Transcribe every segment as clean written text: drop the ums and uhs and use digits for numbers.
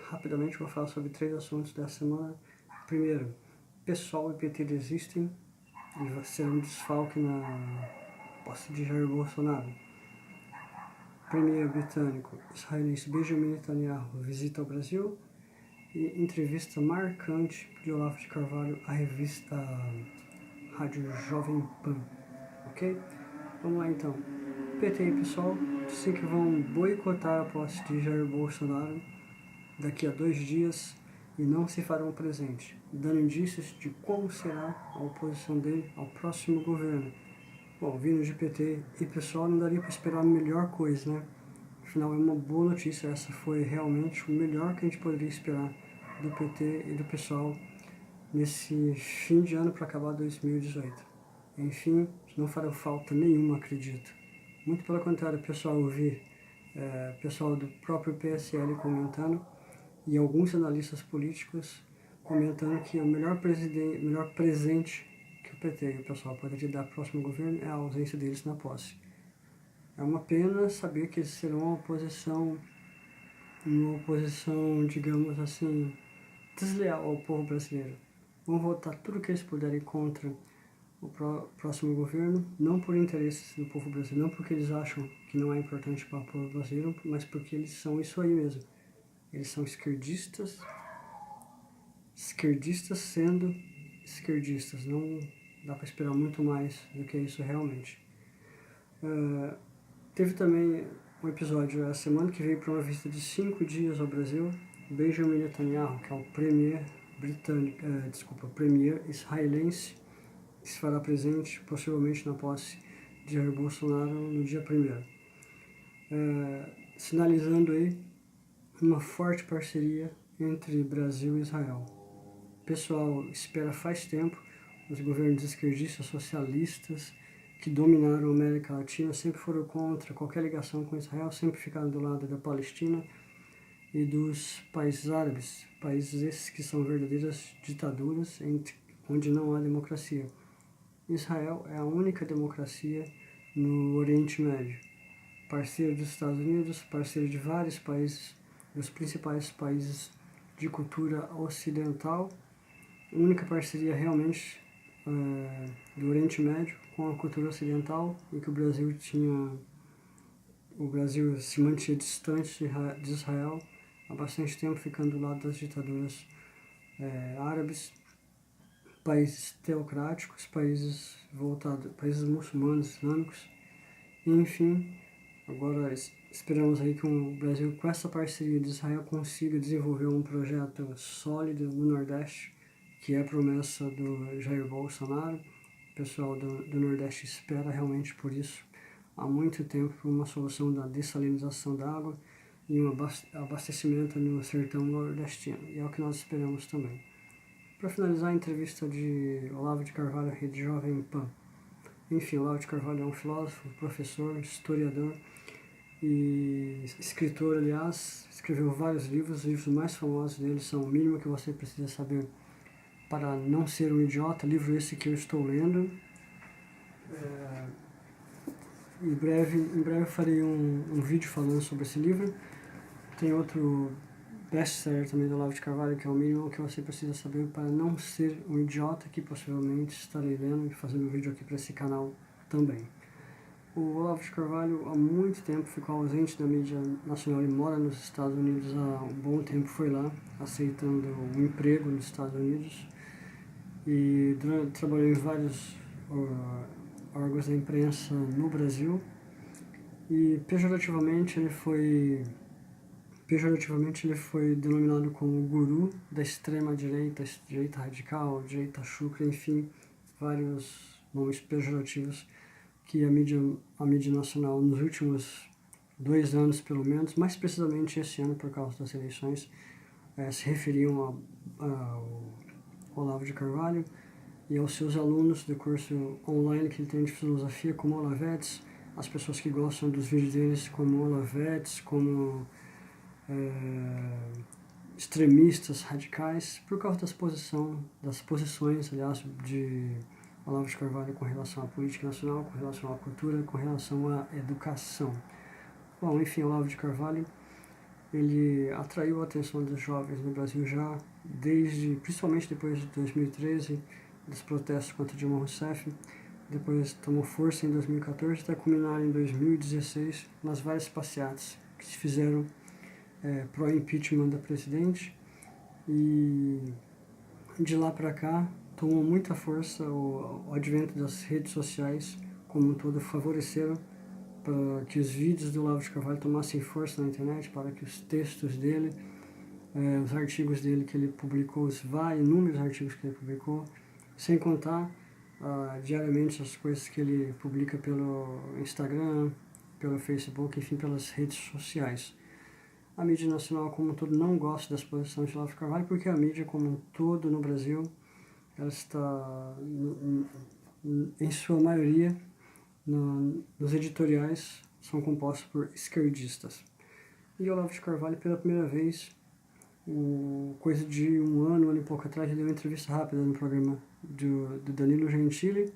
Rapidamente vou falar sobre 3 assuntos dessa semana. Primeiro, PSOL e PT desistem e vai ser um desfalque na posse de Jair Bolsonaro. Premier britânico israelense Benjamin Netanyahu visita o Brasil e entrevista marcante de Olavo de Carvalho à revista Rádio Jovem Pan. Ok? Vamos lá então. PT e PSOL dizem que vão boicotar a posse de Jair Bolsonaro daqui a 2 dias e não se farão presente, dando indícios de como será a oposição dele ao próximo governo. Bom, vindo de PT e PSOL não daria para esperar a melhor coisa, né? Afinal, é uma boa notícia, essa foi realmente o melhor que a gente poderia esperar do PT e do PSOL nesse fim de ano para acabar 2018. Enfim, não fará falta nenhuma, acredito. Muito pelo contrário, pessoal, eu vi pessoal do próprio PSL comentando e alguns analistas políticos comentando que o melhor presente que o PT e o pessoal poderia dar ao próximo governo é a ausência deles na posse. É uma pena saber que eles serão uma oposição, digamos assim, desleal ao povo brasileiro. Vão votar tudo que eles puderem contra o próximo governo, não por interesses do povo brasileiro, não porque eles acham que não é importante para o povo brasileiro, mas porque eles são isso aí mesmo. Eles são esquerdistas sendo esquerdistas. Não dá para esperar muito mais do que isso realmente. Teve também um episódio essa semana que veio para uma visita de 5 dias ao Brasil, Benjamin Netanyahu, que é o premier israelense, que se fará presente possivelmente na posse de Jair Bolsonaro no dia 1º. Sinalizando aí uma forte parceria entre Brasil e Israel. O pessoal espera faz tempo, os governos esquerdistas socialistas que dominaram a América Latina sempre foram contra qualquer ligação com Israel, sempre ficaram do lado da Palestina e dos países árabes, países esses que são verdadeiras ditaduras onde não há democracia. Israel é a única democracia no Oriente Médio, parceiro dos Estados Unidos, parceiro de vários países, dos principais países de cultura ocidental, única parceria realmente do Oriente Médio com a cultura ocidental e que o Brasil se mantinha distante de Israel há bastante tempo, ficando do lado das ditaduras árabes, países teocráticos, países muçulmanos, islâmicos, e, enfim, agora esperamos aí que o Brasil, com essa parceria de Israel, consiga desenvolver um projeto sólido no Nordeste, que é a promessa do Jair Bolsonaro. O pessoal do Nordeste espera realmente por isso há muito tempo, por uma solução da dessalinização da água e um abastecimento no sertão nordestino, e é o que nós esperamos também. Para finalizar, a entrevista de Olavo de Carvalho à Rede Jovem Pan. Enfim, Olavo de Carvalho é um filósofo, professor, historiador e escritor, aliás, escreveu vários livros. Os livros mais famosos dele são O Mínimo que Você Precisa Saber para Não Ser um Idiota, livro esse que eu estou lendo. Em breve eu farei um vídeo falando sobre esse livro. Tem outro best-seller também do Olavo de Carvalho, que é O Mínimo que Você Precisa Saber para Não Ser um Idiota, que possivelmente estarei lendo e fazendo um vídeo aqui para esse canal também. O Olavo de Carvalho há muito tempo ficou ausente da mídia nacional. Ele mora nos Estados Unidos há um bom tempo, foi lá aceitando um emprego nos Estados Unidos e trabalhou em vários órgãos da imprensa no Brasil, e pejorativamente ele foi denominado como o guru da extrema-direita, direita radical, direita chucra, enfim, vários nomes pejorativos que a mídia nacional nos últimos 2 anos, pelo menos, mais precisamente esse ano por causa das eleições, se referiam ao Olavo de Carvalho e aos seus alunos do curso online que ele tem de filosofia, como Olavetes, as pessoas que gostam dos vídeos deles como Olavetes, como extremistas radicais, por causa das posições, aliás, de Olavo de Carvalho com relação à política nacional, com relação à cultura, com relação à educação. Bom, enfim, Olavo de Carvalho, ele atraiu a atenção dos jovens no Brasil já principalmente depois de 2013, dos protestos contra Dilma Rousseff. Depois tomou força em 2014 até culminar em 2016 nas várias passeatas que se fizeram pró-impeachment da presidente, e de lá para cá tomou muita força o advento das redes sociais como um todo, favoreceram para que os vídeos do Olavo de Carvalho tomassem força na internet, para que os textos dele, os artigos dele que ele publicou, os inúmeros artigos que ele publicou, sem contar diariamente as coisas que ele publica pelo Instagram, pelo Facebook, enfim, pelas redes sociais. A mídia nacional como um todo não gosta das posições de Olavo de Carvalho, porque a mídia como um todo no Brasil, ela está, em sua maioria, nos editoriais, são compostos por esquerdistas. E Olavo de Carvalho, pela primeira vez, coisa de um ano e pouco atrás, ele deu uma entrevista rápida no programa do Danilo Gentili,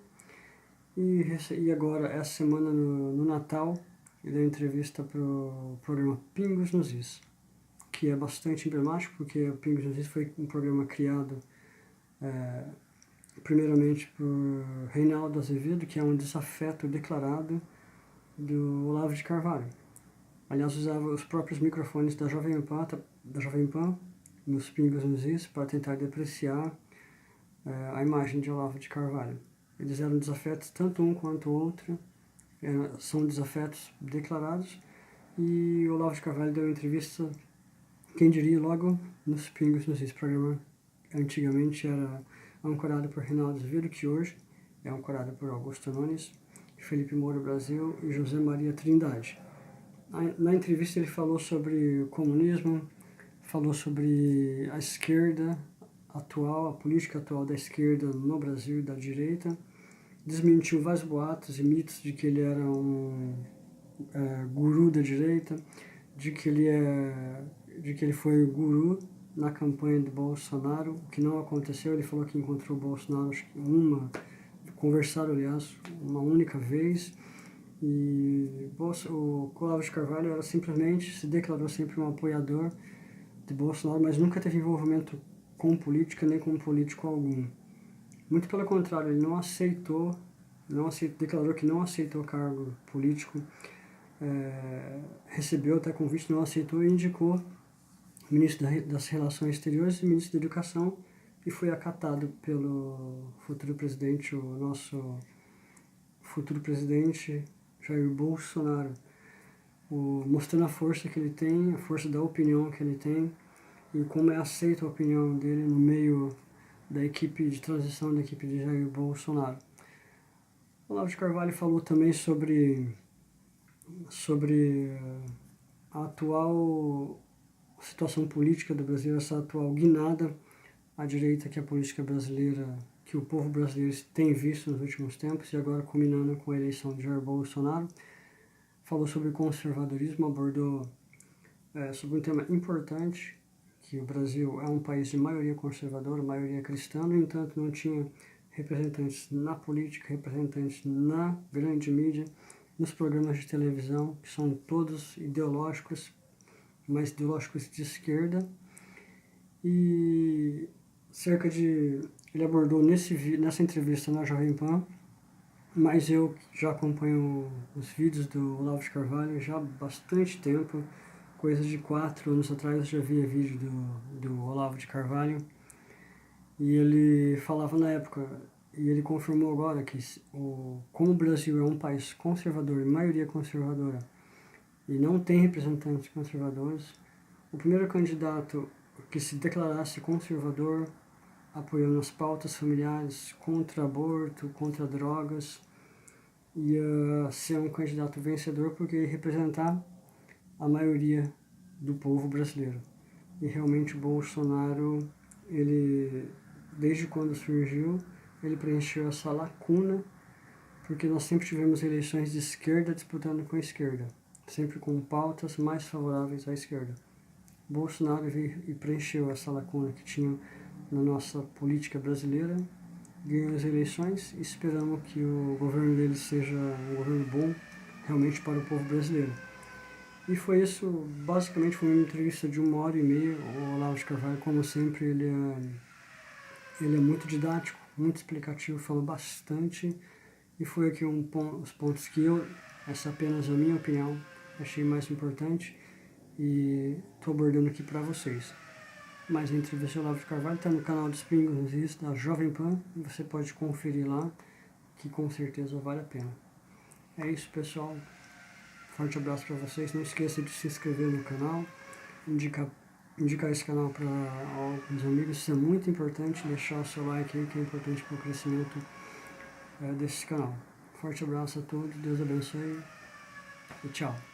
e agora, essa semana, no Natal, ele deu entrevista para o programa Pingos nos Is, que é bastante emblemático, porque o Pingos nos Is foi um programa criado primeiramente por Reinaldo Azevedo, que é um desafeto declarado do Olavo de Carvalho. Aliás, usava os próprios microfones da Jovem Pan nos Pingos nos Is para tentar depreciar a imagem de Olavo de Carvalho. Eles eram desafetos, tanto um quanto o outro, são desafetos declarados, e o Olavo de Carvalho deu entrevista, quem diria, logo nos Pingos nos Is. Programa antigamente era ancorado por Reinaldo Azevedo, que hoje é ancorado por Augusto Nunes, Felipe Moura Brasil e José Maria Trindade. Na entrevista ele falou sobre o comunismo, falou sobre a esquerda atual, a política atual da esquerda no Brasil e da direita, desmentiu vários boatos e mitos de que ele era um guru da direita, de que ele foi o guru na campanha do Bolsonaro, o que não aconteceu. Ele falou que encontrou o Bolsonaro conversaram, aliás, uma única vez, e o Olavo de Carvalho se declarou sempre um apoiador de Bolsonaro, mas nunca teve envolvimento com política nem com político algum. Muito pelo contrário, ele declarou que não aceitou cargo político, recebeu até convite, não aceitou, e indicou o ministro das Relações Exteriores e o ministro da Educação, e foi acatado pelo futuro presidente, o nosso futuro presidente Jair Bolsonaro, mostrando a força que ele tem, a força da opinião que ele tem, e como é aceita a opinião dele no meio da equipe de transição, da equipe de Jair Bolsonaro. O Olavo de Carvalho falou também sobre a atual situação política do Brasil, essa atual guinada à direita que a política brasileira, que o povo brasileiro tem visto nos últimos tempos, e agora culminando com a eleição de Jair Bolsonaro. Falou sobre conservadorismo, abordou sobre um tema importante, que o Brasil é um país de maioria conservadora, maioria cristã, no entanto não tinha representantes na política, representantes na grande mídia, nos programas de televisão, que são todos ideológicos, mas ideológicos de esquerda. E ele abordou nessa entrevista na Jovem Pan, mas eu já acompanho os vídeos do Olavo de Carvalho já há bastante tempo, coisa de 4 anos atrás eu já via vídeo do Olavo de Carvalho, e ele falava na época, e ele confirmou agora, que como o Brasil é um país conservador, maioria conservadora, e não tem representantes conservadores, o primeiro candidato que se declarasse conservador, apoiando as pautas familiares, contra aborto, contra drogas, ia ser um candidato vencedor, porque ia representar a maioria do povo brasileiro. E realmente o Bolsonaro, desde quando surgiu, ele preencheu essa lacuna, porque nós sempre tivemos eleições de esquerda disputando com a esquerda, sempre com pautas mais favoráveis à esquerda. Bolsonaro veio e preencheu essa lacuna que tinha na nossa política brasileira, ganhou as eleições, e esperamos que o governo dele seja um governo bom realmente para o povo brasileiro. E foi isso, basicamente foi uma entrevista de 1h30. O Olavo de Carvalho, como sempre, ele é muito didático, muito explicativo, falou bastante. E foi aqui os pontos que essa é apenas a minha opinião, achei mais importante e estou abordando aqui para vocês. Mas a entrevista do Olavo de Carvalho está no canal dos Pingos Is, da Jovem Pan, e você pode conferir lá, que com certeza vale a pena. É isso, pessoal. Forte abraço para vocês. Não esqueça de se inscrever no canal, indicar esse canal para alguns amigos. Isso é muito importante. Deixar o seu like aí, que é importante para o crescimento desse canal. Forte abraço a todos. Deus abençoe e tchau.